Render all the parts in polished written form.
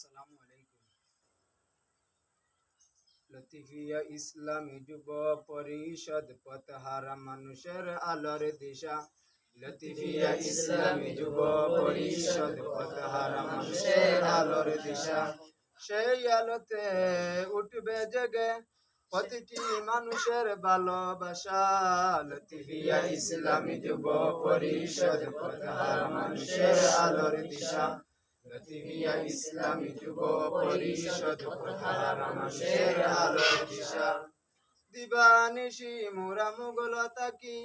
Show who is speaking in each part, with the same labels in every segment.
Speaker 1: আসসালামু আলাইকুম। লতিফিয়া ইসলামী যুব পরিষদ পথহারা মানুষের আলোর দিশা। লতিফিয়া ইসলামী যুব পরিষদ পথহারা মানুষের আলোর দিশা। সেই আলোতে উঠবে জেগে প্রতিটি মানুষের ভালোবাসা। লতিফিয়া ইসলামী যুব পরিষদ পথহারা মানুষের আলোর দিশা। লতিফিয়া ইসলামী যুব পরিষদ পথহারা মানুষের আলোর দিশা। দিবানিশি মোরা মুগল তাকি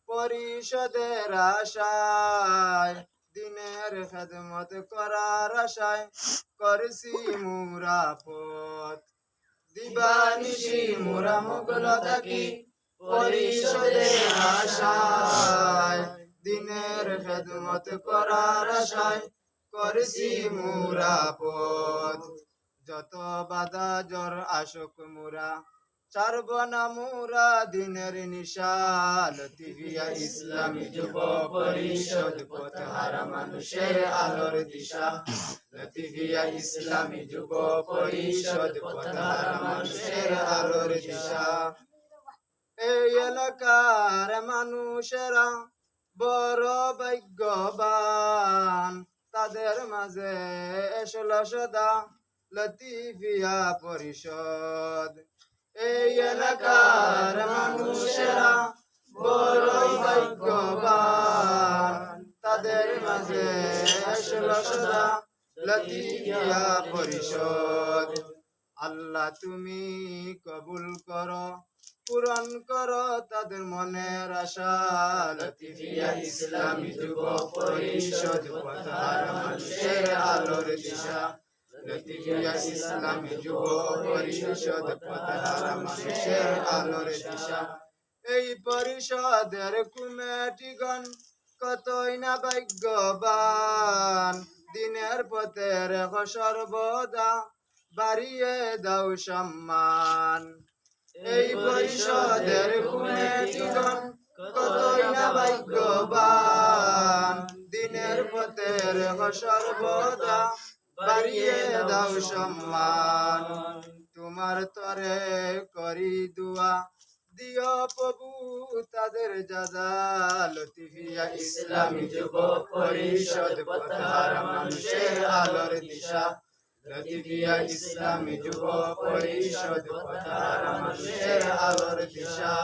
Speaker 1: পরিষদের আশায়, দিনের খেদমত করার আশায় করছি মোরা পথ। দিবানিশি মোরা মুগল তাকি পরিষদের আশায়, দিনের খেদমত করার আশায় করছি মোরা পথ। যত বাধা জ্বর আসুক মোরা ছাড়ব না মোরা দিনের নিশা। লতিফিয়া ইসলামী যুব পরিষদ পথহারা মানুষের আলোর দিশা। লতিফিয়া ইসলামী যুব পরিষদ পথহারা মানুষের আলোর দিশা। এই এলাকার মানুষেরা বড় ভাগ্যবান, তাদের মাঝে এসলো সদা লতিফিয়া পরিষদ। এই এলাকার মানুষেরা বড় ভাগ্যবান, তাদের মাঝে এসলো সদা লতিফিয়া পরিষদ। আল্লাহ তুমি কবুল করো, পূরণ করো তাদের মনের আশা। লতিফিয়া ইসলামী যুব পরিষদ পথহারা মানুষের আলোর দিশা। লতিফিয়া ইসলামী যুব পরিষদ পথহারা মানুষের আলোর দিশা। এই পরিষদের কমিটিগণ কতই না ভাগ্যবান, দিনের পথে রেখো সর্বদা বাড়িয়ে দাও সম্মান। এই পরিষদের কমিটিগণ কতই না ভাগ্যবান, দিনের পথে রেখো সর্বদা বাড়িয়ে দাও সম্মান। তোমার তরে করি দুয়া, দিও প্রভু তাদের যাজা। লতিফিয়া ইসলামী যুব পরিষদ পথহারা মানুষের আলোর দিশা। লতিফিয়া ইসলামী যুব পরিষদ পথহারা মানুষের আলোর দিশা।